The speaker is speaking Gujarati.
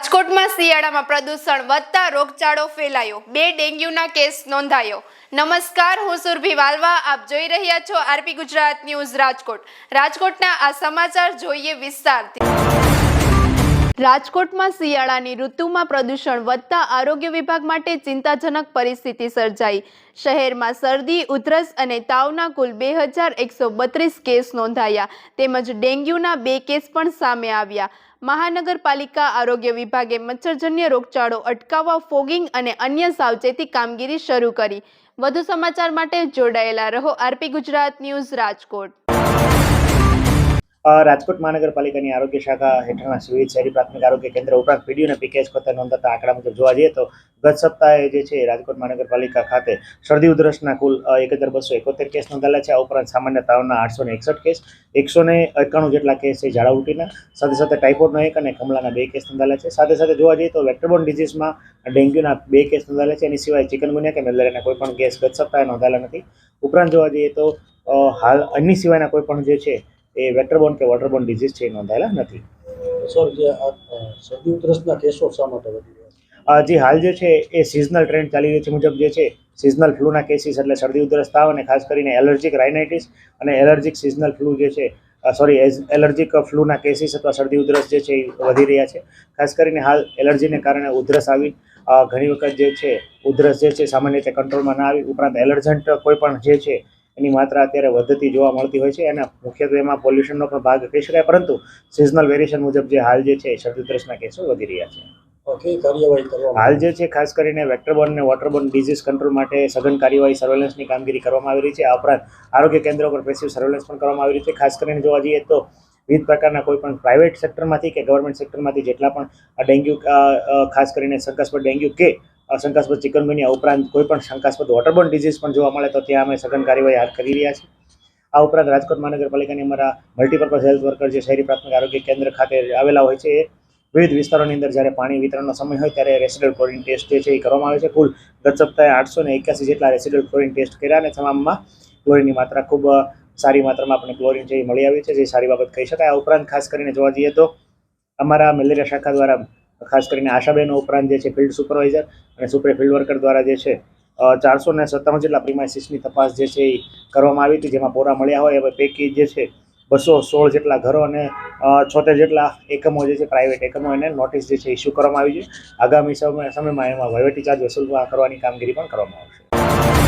રાજકોટમાં શિયાળામાં પ્રદૂષણ વધતા રોગચાળો ફેલાયો, 2 ડેન્ગ્યુના કેસ નોંધાયો। નમસ્કાર, હું સુરભી વાલવા, આપ જોઈ રહ્યા છો આરપી ગુજરાત ન્યૂઝ રાજકોટ। રાજકોટના આ સમાચાર જોઈએ વિસ્તારથી। રાજકોટમાં શિયાળાની ઋતુમાં પ્રદૂષણ વધતા આરોગ્ય વિભાગ માટે ચિંતાજનક પરિસ્થિતિ સર્જાઈ। શહેરમાં શરદી, ઉધરસ અને તાવના કુલ 2132 કેસ નોંધાયા તેમજ ડેન્ગ્યુના 2 કેસ પણ સામે આવ્યા। મહાનગરપાલિકા આરોગ્ય વિભાગે મચ્છરજન્ય રોગચાળો અટકાવવા ફોગિંગ અને અન્ય સાવચેતી કામગીરી શરૂ કરી। વધુ સમાચાર માટે જોડાયેલા રહો આરપી ગુજરાત ન્યૂઝ રાજકોટ। રાજકોટ મહાનગરપાલિકાની આરોગ્ય શાખા હેઠળના વિવિધ શહેરી પ્રાથમિક આરોગ્ય કેન્દ્ર ઉપરાંત પીડીયુ અને પીકેએસ ખાતે નોંધાતા આંકડા મુજબ જોવા જઈએ તો ગત સપ્તાહે જે છે રાજકોટ મહાનગરપાલિકા ખાતે શરદી ઉધરસના કુલ 1271 કેસ નોંધાયેલા છે। આ ઉપરાંત સામાન્ય તાવના 861 કેસ, 191 જેટલા કેસ છે ઝાડા ઉલટીના, સાથે સાથે ટાઇફોઇડનો 1 અને કમળાના 2 કેસ નોંધાયેલા છે। સાથે સાથે જોવા જઈએ તો વેક્ટરબોર્ન ડિઝીઝમાં ડેન્ગ્યુના 2 કેસ નોંધાયેલા છે। એની સિવાય ચિકનગુનિયા કે મેલેરિયાના કોઈ પણ કેસ ગત સપ્તાહે નોંધાયેલા નથી। ઉપરાંત જોવા જઈએ તો હાલ અન્ય સિવાયના કોઈ પણ જે છે એ વેક્ટરબોર્ન કે વોટરબોર્ન ડિઝીઝ છે નોંધાયેલા નથી। સર, જે શરદી ઉધરસના કેસો શા માટે વધી રહ્યા છે? જે હાલ જે છે એ સિઝનલ ટ્રેન્ડ ચાલી રહ્યો છે મુજબ જે છે સિઝનલ ફ્લૂના કેસીસ એટલે શરદી ઉધરસ તાવ અને ખાસ કરીને એલર્જીક રાઇનાઇટિસ અને એલર્જીક સિઝનલ ફ્લૂ જે છે એલર્જીક ફ્લૂના કેસીસ અથવા શરદી ઉધરસ જે છે એ વધી રહ્યા છે। ખાસ કરીને હાલ એલર્જીને કારણે ઉધરસ આવી ઘણી વખત જે છે ઉધરસ જે છે સામાન્ય રીતે કંટ્રોલમાં ના આવી, ઉપરાંત એલર્જન્ટ કોઈ પણ જે છે એની માત્રા અત્યારે વધતી જોવા મળતી હોય છે અને મુખ્યત્વે એમાં પોલ્યુશનનો પણ ભાગ કહી શકાય, પરંતુ સિઝનલ વેરિએશન મુજબ જે હાલ જે છે શરદી ઉધરસના કેસો વધી રહ્યા છે। કઈ કાર્યવાહી કરવામાં હાલ જે છે ખાસ કરીને વેક્ટરબોર્ન અને વોટરબોર્ન ડિઝીઝ કંટ્રોલ માટે સઘન કાર્યવાહી સર્વેલન્સની કામગીરી કરવામાં આવી રહી છે। આ ઉપરાંત આરોગ્ય કેન્દ્રો પર પેસિવ સર્વેલન્સ પણ કરવામાં આવી રહી છે। ખાસ કરીને જોવા જઈએ તો વિવિધ પ્રકારના કોઈ પણ પ્રાઇવેટ સેક્ટરમાંથી કે ગવર્મેન્ટ સેક્ટરમાંથી જેટલા પણ ડેન્ગ્યુ ખાસ કરીને શંકાસ્પદ ડેન્ગ્યુ કે શંકાસ્પદ ચિકનગુનિયા ઉપરાંત કોઈ પણ શંકાસ્પદ વોટરબોર્ન ડિઝીઝ પણ જોવા મળે તો ત્યાં અમે સઘન કાર્યવાહી હાથ કરી રહ્યા છીએ। આ ઉપરાંત રાજકોટ મહાનગરપાલિકાની અમારા મલ્ટીપર્પઝ હેલ્થ વર્કર જે શહેરી પ્રાથમિક આરોગ્ય કેન્દ્ર ખાતે આવેલા હોય છે એ વિવિધ વિસ્તારોની અંદર જ્યારે પાણી વિતરણનો સમય હોય ત્યારે રેસિડલ ક્લોરીન ટેસ્ટ જે છે એ કરવામાં આવે છે। કુલ ગત સપ્તાહે 881 જેટલા રેસિડલ ક્લોરીન ટેસ્ટ કર્યા અને તમામમાં ક્લોરીનની માત્રા ખૂબ સારી માત્રામાં આપણે ક્લોરીન છે એ મળી આવી છે, જે સારી બાબત કહી શકાય। આ ઉપરાંત ખાસ કરીને જોવા જઈએ તો અમારા મેલેરિયા શાખા દ્વારા ખાસ કરીને આશાબેનો ઉપરાંત જે છે ફિલ્ડ સુપરવાઇઝર અને સુપર ફિલ્ડ વર્કર દ્વારા જે છે 457 જેટલા પ્રિમાઇસીસની તપાસ જે છે એ કરવામાં આવી હતી, જેમાં પોરા મળ્યા હોય એ પૈકી જે છે 216 જેટલા ઘરો અને 76 જેટલા એકમો જે છે પ્રાઇવેટ એકમો એને નોટિસ જે છે ઇસ્યુ કરવામાં આવી છે। આગામી સમયમાં એમાં વહીવટી ચાર્જ વસૂલ કરવાની કામગીરી પણ કરવામાં આવશે।